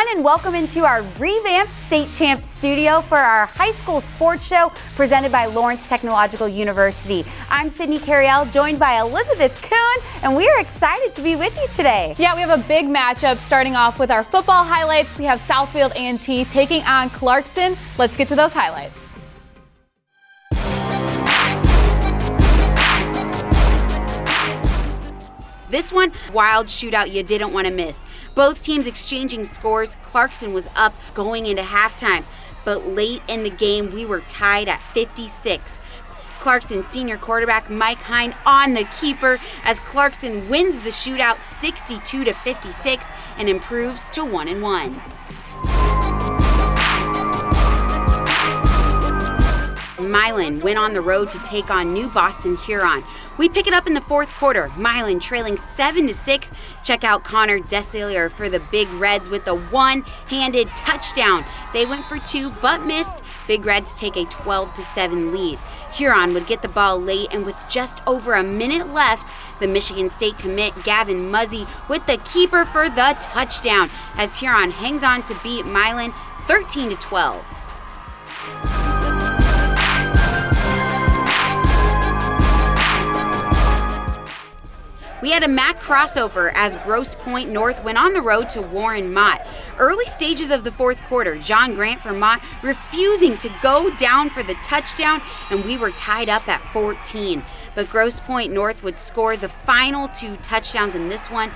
and welcome into our revamped State Champ studio for our high school sports show presented by Lawrence Technological University. I'm Sydney Cariel, joined by Elizabeth Coon, and we are excited to be with you today. Yeah, we have a big matchup starting off with our football highlights. We have Southfield A&T taking on Clarkston. Let's get to those highlights. This one, wild shootout you didn't want to miss. Both teams exchanging scores. Clarkston was up going into halftime, but late in the game, we were tied at 56. Clarkston senior quarterback Mike Hine on the keeper as Clarkston wins the shootout 62-56 and improves to 1-1. Milan went on the road to take on New Boston Huron. We pick it up in the fourth quarter. Milan trailing 7-6. Check out Connor Desalier for the Big Reds with the one-handed touchdown. They went for two but missed. Big Reds take a 12-7 lead. Huron would get the ball late, and with just over a minute left, the Michigan State commit Gavin Muzzy with the keeper for the touchdown as Huron hangs on to beat Milan 13-12. We had a MAC crossover as Grosse Pointe North went on the road to Warren Mott. Early stages of the fourth quarter, John Grant for Mott refusing to go down for the touchdown, and we were tied up at 14. But Grosse Pointe North would score the final two touchdowns in this one.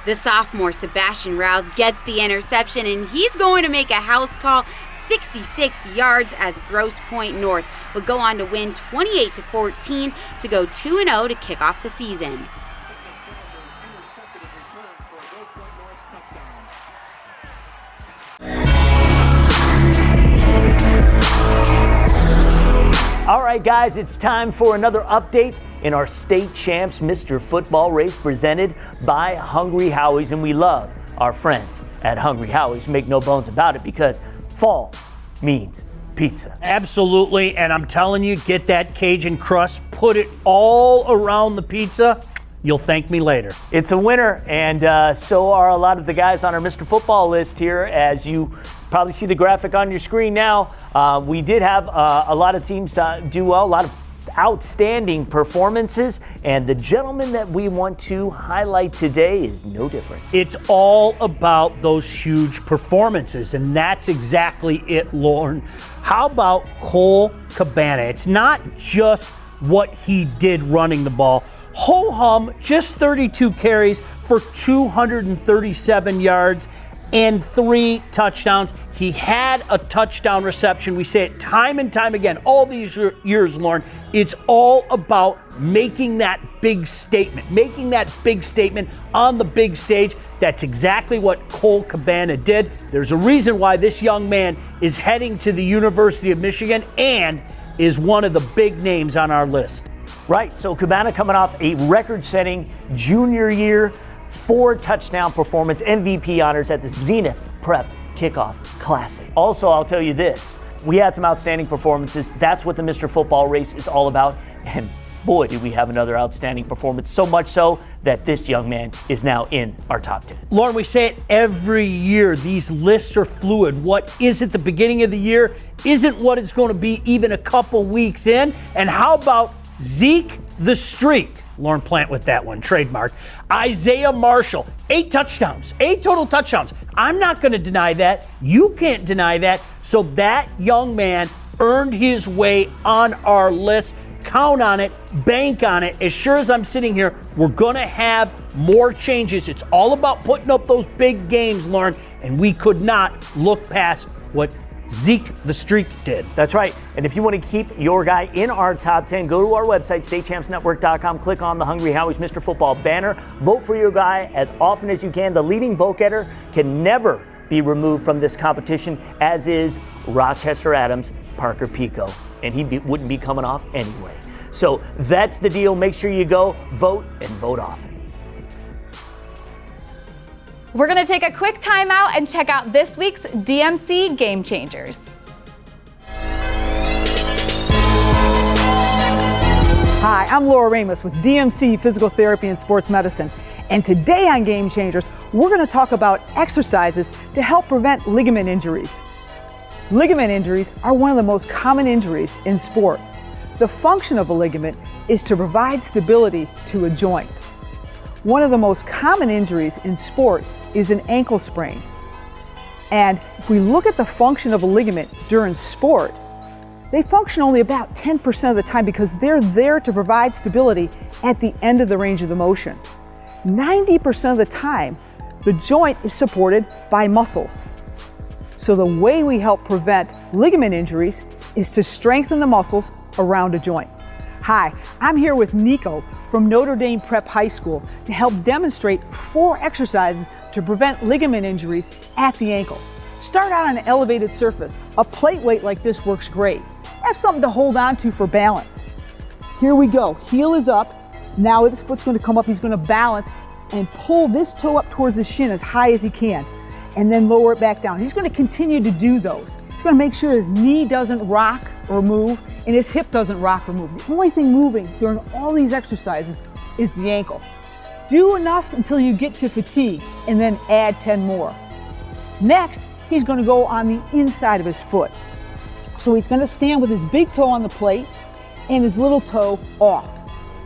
The sophomore Sebastian Rouse gets the interception, and he's going to make a house call 66 yards as Grosse Pointe North would go on to win 28-14 to go 2-0 to kick off the season. All right, guys, it's time for another update in our State Champs Mr. Football race presented by Hungry Howie's. And we love our friends at Hungry Howie's. Make no bones about it, because fall means pizza. Absolutely, and I'm telling you, get that Cajun crust, put it all around the pizza. You'll thank me later. It's a winner, and so are a lot of the guys on our Mr. Football list here. As you probably see the graphic on your screen now, we did have a lot of teams do well, a lot of outstanding performances, and the gentleman that we want to highlight today is no different. It's all about those huge performances, and that's exactly it, Lauren. How about Cole Cabana? It's not just what he did running the ball. Ho-hum, just 32 carries for 237 yards and 3 touchdowns. He had a touchdown reception. We say it time and time again, all these years, Lauren. It's all about making that big statement, on the big stage. That's exactly what Cole Cabana did. There's a reason why this young man is heading to the University of Michigan and is one of the big names on our list. Right, so Cabana coming off a record-setting junior year, 4 touchdown performance, MVP honors at the Zenith Prep Kickoff Classic. Also, I'll tell you this, we had some outstanding performances. That's what the Mr. Football race is all about. And boy, did we have another outstanding performance, so much so that this young man is now in our top 10. Lauren, we say it every year, these lists are fluid. What is at the beginning of the year isn't what it's going to be even a couple weeks in. And how about Zeke the Streak? Lauren Plant with that one, trademark. Isaiah Marshall, 8 touchdowns, 8 total touchdowns. I'm not going to deny that. You can't deny that. So that young man earned his way on our list. Count on it, bank on it. As sure as I'm sitting here, we're going to have more changes. It's all about putting up those big games, Lauren, and we could not look past what Zeke the Streak did. That's right. And if you want to keep your guy in our top 10, go to our website, statechampsnetwork.com, click on the Hungry Howie's Mr. Football banner, vote for your guy as often as you can. The leading vote getter can never be removed from this competition, as is Rochester Adams' Parker Pico, and he wouldn't be coming off anyway. So that's the deal. Make sure you go vote and vote often. We're going to take a quick time out and check out this week's DMC Game Changers. Hi, I'm Laura Ramos with DMC Physical Therapy and Sports Medicine. And today on Game Changers, we're going to talk about exercises to help prevent ligament injuries. Ligament injuries are one of the most common injuries in sport. The function of a ligament is to provide stability to a joint. One of the most common injuries in sport is an ankle sprain. And if we look at the function of a ligament during sport, they function only about 10% of the time because they're there to provide stability at the end of the range of the motion. 90% of the time, the joint is supported by muscles. So the way we help prevent ligament injuries is to strengthen the muscles around a joint. Hi, I'm here with Nico from Notre Dame Prep High School to help demonstrate 4 exercises to prevent ligament injuries at the ankle. Start out on an elevated surface. A plate weight like this works great. Have something to hold on to for balance. Here we go. Heel is up. Now this foot's going to come up. He's going to balance and pull this toe up towards the shin as high as he can, and then lower it back down. He's going to continue to do those. He's going to make sure his knee doesn't rock or move and his hip doesn't rock or move. The only thing moving during all these exercises is the ankle. Do enough until you get to fatigue and then add 10 more. Next, he's going to go on the inside of his foot. So he's going to stand with his big toe on the plate and his little toe off.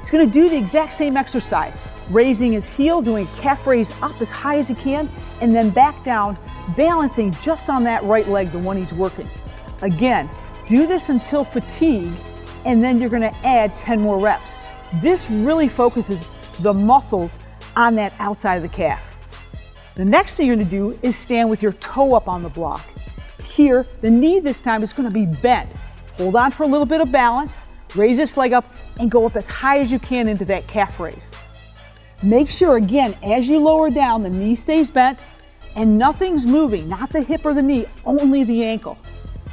He's going to do the exact same exercise, raising his heel, doing calf raise up as high as he can, and then back down, balancing just on that right leg, the one he's working. Again, do this until fatigue, and then you're going to add 10 more reps. This really focuses the muscles on that outside of the calf. The next thing you're going to do is stand with your toe up on the block. Here, the knee this time is going to be bent. Hold on for a little bit of balance, raise this leg up, and go up as high as you can into that calf raise. Make sure, again, as you lower down, the knee stays bent and nothing's moving, not the hip or the knee, only the ankle.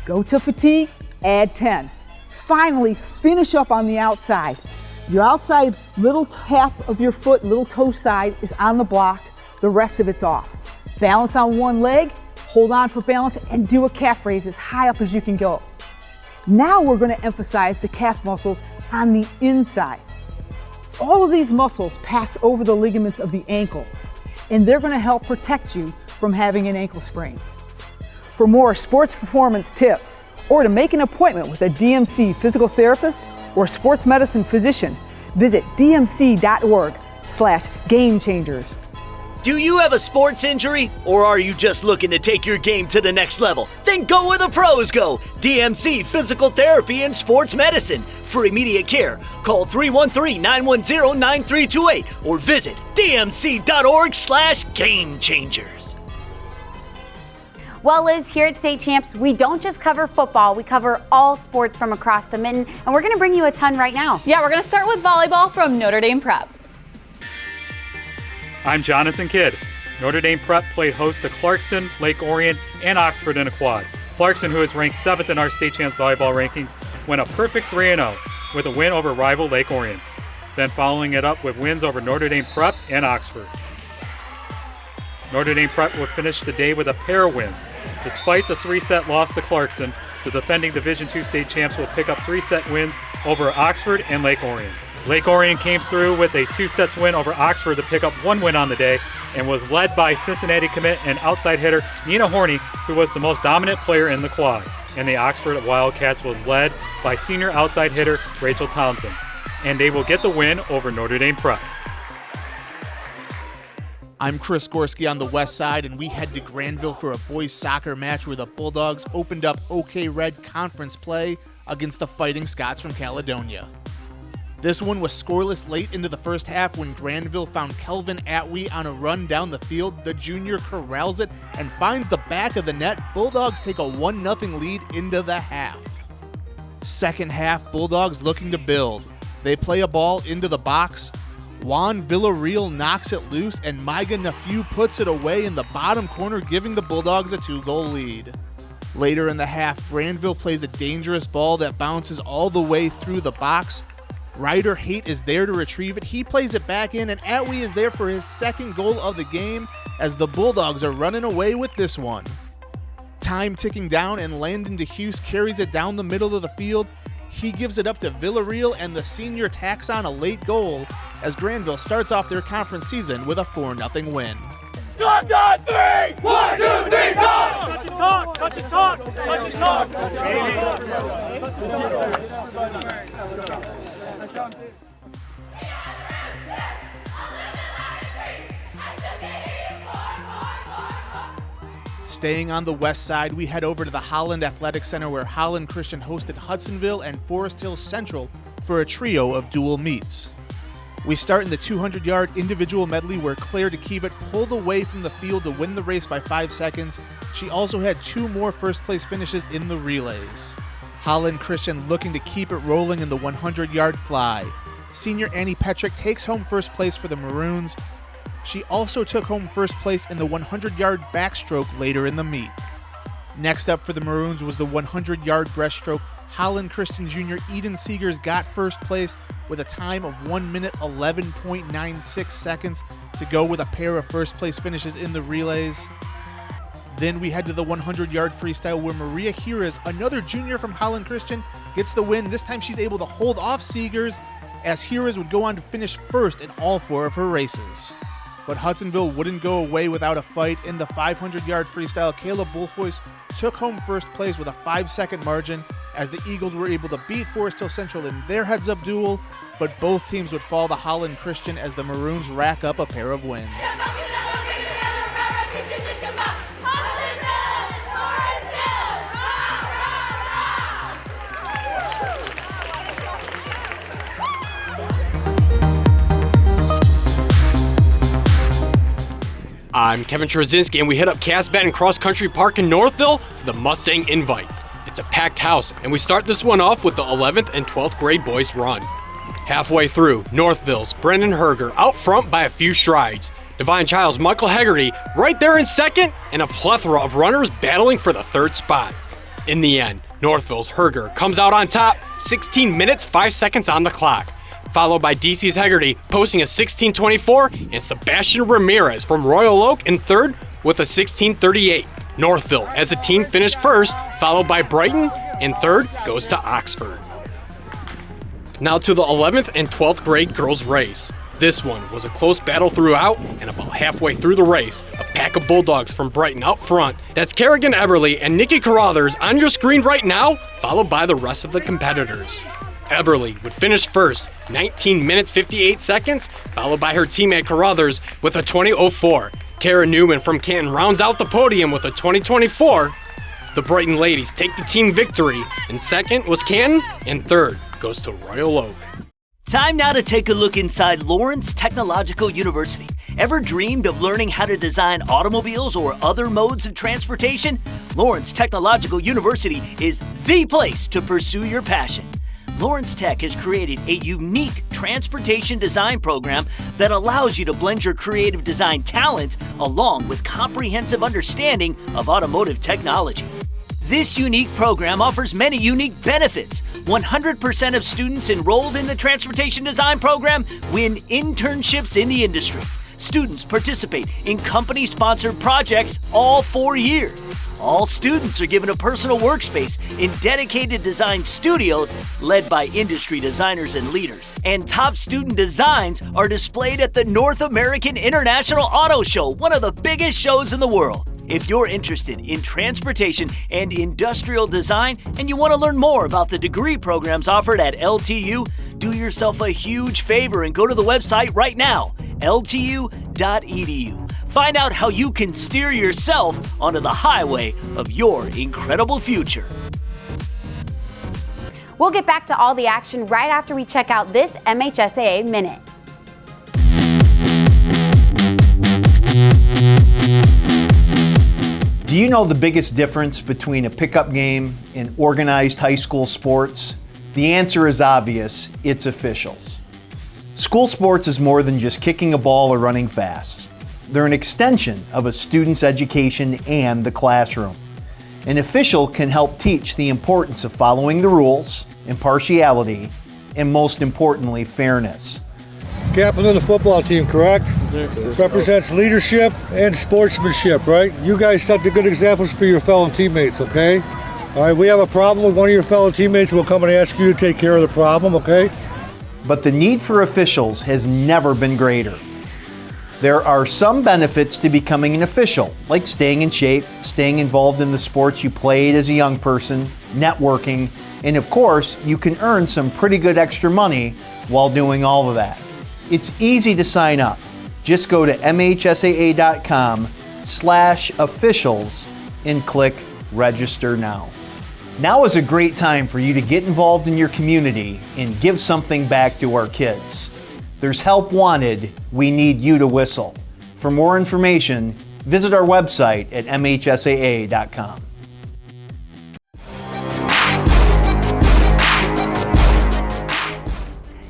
Go to fatigue, add 10. Finally, finish up on the outside. Your outside little half of your foot, little toe side is on the block, the rest of it's off. Balance on one leg, hold on for balance, and do a calf raise as high up as you can go. Now we're going to emphasize the calf muscles on the inside. All of these muscles pass over the ligaments of the ankle, and they're going to help protect you from having an ankle sprain. For more sports performance tips, or to make an appointment with a DMC physical therapist or sports medicine physician, visit dmc.org/Game Changers. Do you have a sports injury, or are you just looking to take your game to the next level? Then go where the pros go. DMC Physical Therapy and Sports Medicine. For immediate care, call 313-910-9328 or visit dmc.org/Game Changers. Well, Liz, here at State Champs, we don't just cover football, we cover all sports from across the mitten, and we're going to bring you a ton right now. Yeah, we're going to start with volleyball from Notre Dame Prep. I'm Jonathan Kidd. Notre Dame Prep played host to Clarkston, Lake Orion, and Oxford in a quad. Clarkston, who is ranked 7th in our State Champs volleyball rankings, went a perfect 3-0 with a win over rival Lake Orion, then following it up with wins over Notre Dame Prep and Oxford. Notre Dame Prep would finish the day with a pair of wins. Despite the 3-set loss to Clarkston, the defending Division II state champs will pick up 3-set wins over Oxford and Lake Orion. Lake Orion came through with a 2-sets win over Oxford to pick up 1 win on the day and was led by Cincinnati commit and outside hitter Nina Horney, who was the most dominant player in the quad. And the Oxford Wildcats was led by senior outside hitter Rachel Townsend. And they will get the win over Notre Dame Prep. I'm Chris Gorski on the west side, and we head to Granville for a boys soccer match where the Bulldogs opened up OK Red conference play against the Fighting Scots from Caledonia. This one was scoreless late into the first half when Granville found Kelvin Atwee on a run down the field. The junior corrals it and finds the back of the net. Bulldogs take a 1-0 lead into the half. Second half, Bulldogs looking to build. They play a ball into the box. Juan Villarreal knocks it loose, and Maiga Nafiu puts it away in the bottom corner, giving the Bulldogs a 2-goal lead. Later in the half, Granville plays a dangerous ball that bounces all the way through the box. Ryder Haight is there to retrieve it. He plays it back in, and Atwee is there for his second goal of the game as the Bulldogs are running away with this one. Time ticking down, and Landon DeHuse carries it down the middle of the field. He gives it up to Villarreal, and the senior tacks on a late goal. as Granville starts off their conference season with a 4-0 win. Touch on three! 1, 2, 3, go! Touch and talk, touch and talk, touch and talk. Staying on the west side, we head over to the Holland Athletic Center where Holland Christian hosted Hudsonville and Forest Hills Central for a trio of dual meets. We start in the 200-yard individual medley where Claire DeKevitt pulled away from the field to win the race by 5 seconds. She also had 2 more first-place finishes in the relays. Holland Christian looking to keep it rolling in the 100-yard fly. Senior Annie Petrick takes home first place for the Maroons. She also took home first place in the 100-yard backstroke later in the meet. Next up for the Maroons was the 100-yard breaststroke. Holland Christian Jr. Eden Seegers got first place with a time of 1 minute 11.96 seconds to go with a pair of first place finishes in the relays. Then we head to the 100-yard freestyle where Maria Heras, another junior from Holland Christian, gets the win. This time she's able to hold off Seegers as Heras would go on to finish first in all 4 of her races. But Hudsonville wouldn't go away without a fight. In the 500-yard freestyle, Kayla Bullhoist took home first place with a 5-second margin as the Eagles were able to beat Forest Hill Central in their heads-up duel, but both teams would fall to Holland Christian as the Maroons rack up a pair of wins. I'm Kevin Trzynski, and we hit up Cass Benton Cross Country Park in Northville for the Mustang Invite. It's a packed house, and we start this one off with the 11th and 12th grade boys run. Halfway through, Northville's Brendan Herger out front by a few strides. Divine Child's Michael Hegarty right there in second, and a plethora of runners battling for the 3rd spot. In the end, Northville's Herger comes out on top, 16 minutes 5 seconds on the clock, followed by DC's Hegarty posting a 16:24 and Sebastian Ramirez from Royal Oak in 3rd with a 16:38. Northville as a team finished first, followed by Brighton, and 3rd goes to Oxford. Now to the 11th and 12th grade girls race. This one was a close battle throughout, and about halfway through the race, a pack of Bulldogs from Brighton out front. That's Kerrigan Eberly and Nikki Carruthers on your screen right now, followed by the rest of the competitors. Eberly would finish first, 19 minutes 58 seconds, followed by her teammate Carruthers with a 20:04. Kara Newman from Canton rounds out the podium with a 20:24. The Brighton ladies take the team victory, and second was Canton, and 3rd goes to Royal Oak. Time now to take a look inside Lawrence Technological University. Ever dreamed of learning how to design automobiles or other modes of transportation? Lawrence Technological University is the place to pursue your passion. Lawrence Tech has created a unique transportation design program that allows you to blend your creative design talent along with comprehensive understanding of automotive technology. This unique program offers many unique benefits. 100% of students enrolled in the transportation design program win internships in the industry. Students participate in company-sponsored projects all 4 years. All students are given a personal workspace in dedicated design studios led by industry designers and leaders. And top student designs are displayed at the North American International Auto Show, one of the biggest shows in the world. If you're interested in transportation and industrial design and you want to learn more about the degree programs offered at LTU, do yourself a huge favor and go to the website right now, ltu.edu. Find out how you can steer yourself onto the highway of your incredible future. We'll get back to all the action right after we check out this MHSAA Minute. Do you know the biggest difference between a pickup game and organized high school sports? The answer is obvious, it's officials. School sports is more than just kicking a ball or running fast. They're an extension of a student's education and the classroom. An official can help teach the importance of following the rules, impartiality, and most importantly, fairness. Captain of the football team, correct? Represents leadership and sportsmanship, right? You guys set the good examples for your fellow teammates, okay? All right, we have a problem with one of your fellow teammates, we'll come and ask you to take care of the problem, okay? but the need for officials has never been greater. There are some benefits to becoming an official, like staying in shape, staying involved in the sports you played as a young person, networking, and of course, you can earn some pretty good extra money while doing all of that. It's easy to sign up. Just go to mhsaa.com/officials and click register now. Now is a great time for you to get involved in your community and give something back to our kids. There's help wanted. We need you to whistle. For more information, visit our website at mhsaa.com.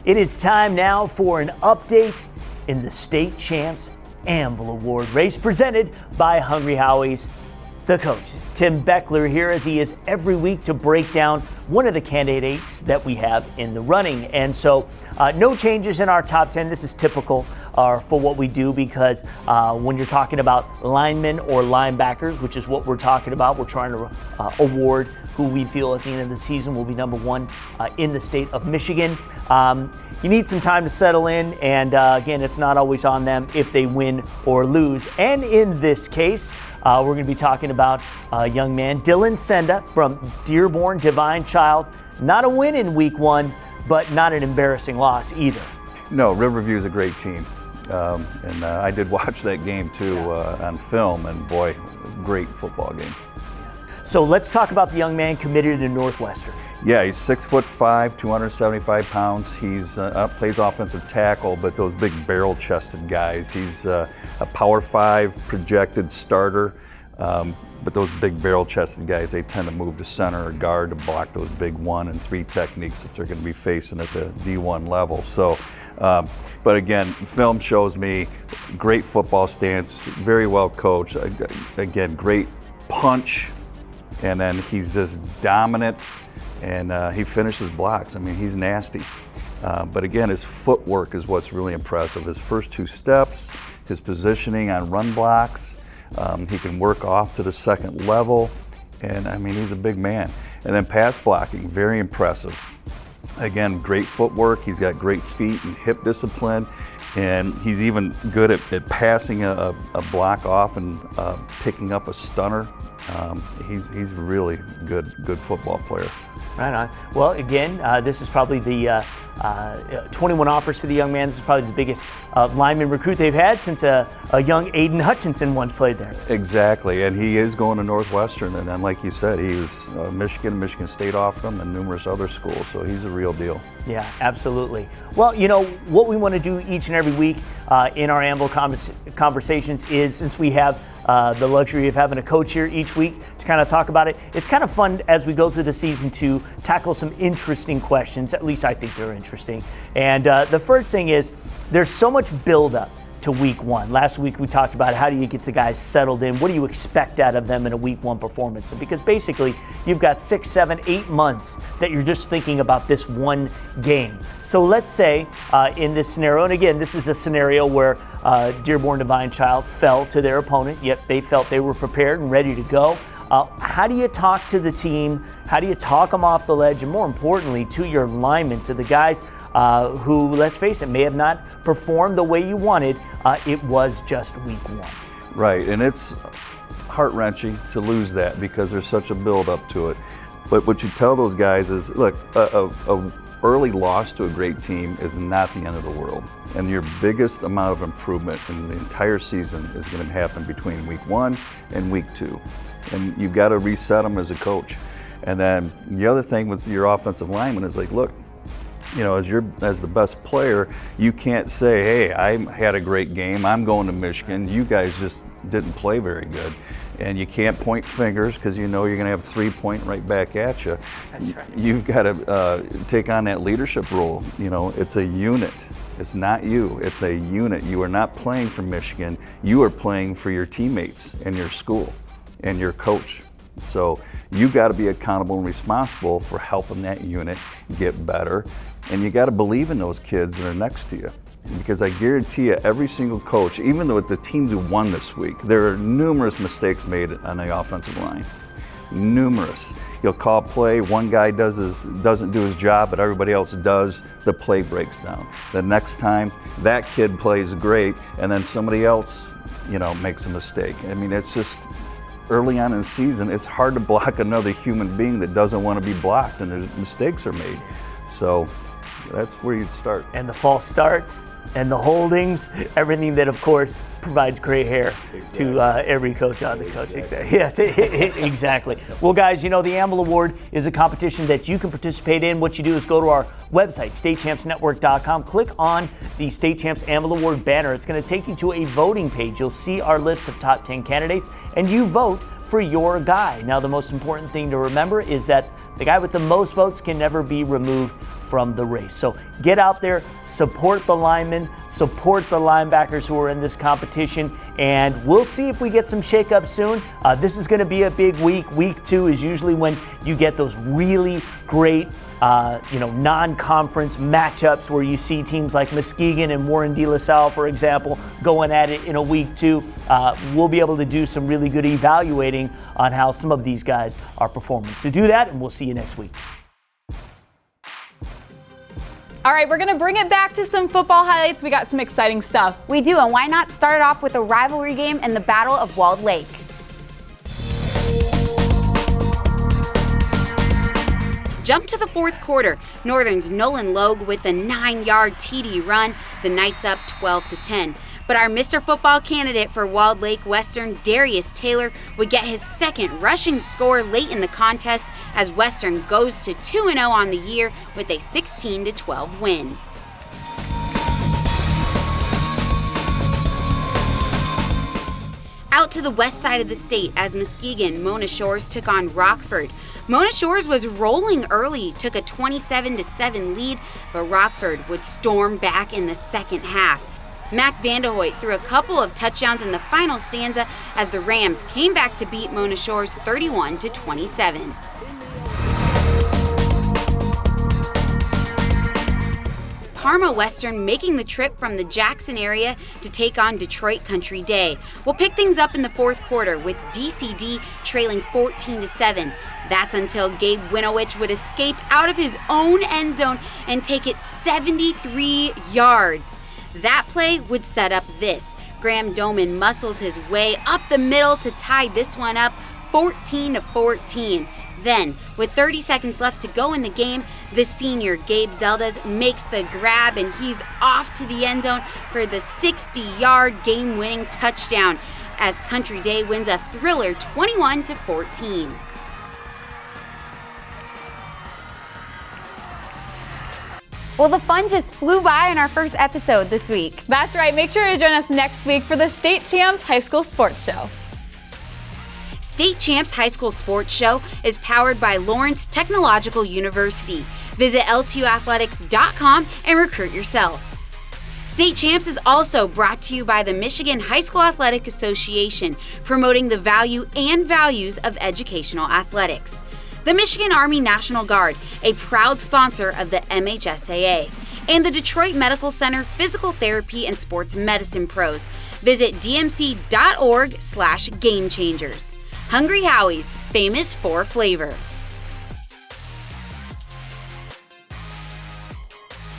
It is time now for an update in the State Champs Anvil Award race presented by Hungry Howie's The Coach. Tim Beckler here as he is every week to break down one of the candidates that we have in the running. And so no changes in our top 10. This is typical for what we do because when you're talking about linemen or linebackers, which is what we're talking about, we're trying to award who we feel at the end of the season will be number one in the state of Michigan. You need some time to settle in, and again, it's not always on them if they win or lose. And in this case, we're going to be talking about a young man, Dylan Senda from Dearborn Divine Child. Not a win in week one, but not an embarrassing loss either. No, Riverview is a great team. And I did watch that game too on film, and boy, great football game. So let's talk about the young man committed to Northwestern. Yeah, he's 6'5", 275 pounds. He's plays offensive tackle, but those big barrel-chested guys. He's a Power 5 projected starter, but those big barrel-chested guys, they tend to move to center or guard to block those big 1 and 3 techniques that they're going to be facing at the D1 level. So, but again, film shows me great football stance, very well coached. Again, great punch, and then he's just dominant. And he finishes blocks. I mean, he's nasty. But again, his footwork is what's really impressive. His first 2 steps, his positioning on run blocks. He can work off to the second level. And I mean, he's a big man. And then pass blocking, very impressive. Again, great footwork. He's got great feet and hip discipline. And he's even good at passing a block off and picking up a stunner. He's really good football player. Right on. Well, again, this is probably the 21 offers for the young man. This is probably the biggest lineman recruit they've had since a young Aiden Hutchinson once played there. Exactly, and he is going to Northwestern, and then like you said, he was Michigan State offered him, and numerous other schools, so he's a real deal. Yeah, absolutely. Well, you know, what we want to do each and every week in our Anvil conversations is, since we have the luxury of having a coach here each week to kind of talk about it, it's kind of fun as we go through the season to tackle some interesting questions. At least I think they're interesting. And the first thing is, there's so much buildup to week one. Last week we talked about how do you get the guys settled in? What do you expect out of them in a week one performance? And because basically you've got 6, 7, 8 months that you're just thinking about this one game. So let's say in this scenario, and again, this is a scenario where Dearborn Divine Child fell to their opponent, yet they felt they were prepared and ready to go. How do you talk to the team? How do you talk them off the ledge? And more importantly, to your linemen, to the guys who, let's face it, may have not performed the way you wanted. It was just week one. Right, and it's heart-wrenching to lose that because there's such a build-up to it. But what you tell those guys is, look, a early loss to a great team is not the end of the world. And your biggest amount of improvement in the entire season is going to happen between week 1 and week 2. And you've got to reset them as a coach. And then the other thing with your offensive lineman is like, look, you know, as the best player, you can't say, hey, I had a great game, I'm going to Michigan, you guys just didn't play very good. And you can't point fingers because you know you're going to have 3 point right back at you. That's right. You've got to take on that leadership role. You know, it's a unit. It's not you, it's a unit. You are not playing for Michigan, you are playing for your teammates and your school and your coach. So you've got to be accountable and responsible for helping that unit get better. And you got to believe in those kids that are next to you. Because I guarantee you, every single coach, even though with the teams who won this week, there are numerous mistakes made on the offensive line. Numerous. You'll call play, one guy doesn't do his job, but everybody else does, the play breaks down. The next time, that kid plays great, and then somebody else, makes a mistake. I mean, it's just, early on in the season, it's hard to block another human being that doesn't want to be blocked, and there's mistakes are made. So that's where you'd start. And the false starts and the holdings, everything that, of course, provides gray hair to every coach on the coach. Exactly. Yes, exactly. Well, guys, the AMBL Award is a competition that you can participate in. What you do is go to our website, statechampsnetwork.com, click on the State Champs AMBL Award banner. It's going to take you to a voting page. You'll see our list of top 10 candidates, and you vote for your guy. Now, the most important thing to remember is that the guy with the most votes can never be removed from the race. So get out there, support the linemen, support the linebackers who are in this competition, and we'll see if we get some shakeup soon. This is going to be a big week. Week 2 is usually when you get those really great, non-conference matchups where you see teams like Muskegon and Warren De La Salle, for example, going at it in a week 2. We'll be able to do some really good evaluating on how some of these guys are performing. So do that, and we'll see you next week. All right, we're going to bring it back to some football highlights. We got some exciting stuff. We do, and why not start it off with a rivalry game and the Battle of Walled Lake. Jump to the fourth quarter. Northern's Nolan Logue with a 9-yard TD run. The Knights up 12-10. But our Mr. Football candidate for Walled Lake Western, Darius Taylor, would get his second rushing score late in the contest as Western goes to 2-0 on the year with a 16-12 win. Out to the west side of the state as Muskegon Mona Shores took on Rockford. Mona Shores was rolling early, took a 27-7 lead, but Rockford would storm back in the second half. Mac Vanderhoyt threw a couple of touchdowns in the final stanza as the Rams came back to beat Mona Shores 31-27. Parma Western making the trip from the Jackson area to take on Detroit Country Day. We'll pick things up in the fourth quarter with DCD trailing 14-7. That's until Gabe Winowich would escape out of his own end zone and take it 73 yards. That play would set up this. Graham Doman muscles his way up the middle to tie this one up 14-14. Then, with 30 seconds left to go in the game, the senior Gabe Zeldas makes the grab and he's off to the end zone for the 60-yard game-winning touchdown as Country Day wins a thriller 21-14. Well, the fun just flew by in our first episode this week. That's right. Make sure to join us next week for the State Champs High School Sports Show. State Champs High School Sports Show is powered by Lawrence Technological University. Visit L2athletics.com and recruit yourself. State Champs is also brought to you by the Michigan High School Athletic Association, promoting the value and values of educational athletics. The Michigan Army National Guard, a proud sponsor of the MHSAA, and the Detroit Medical Center Physical Therapy and Sports Medicine Pros. Visit dmc.org/Game Changers. Hungry Howie's, famous for flavor.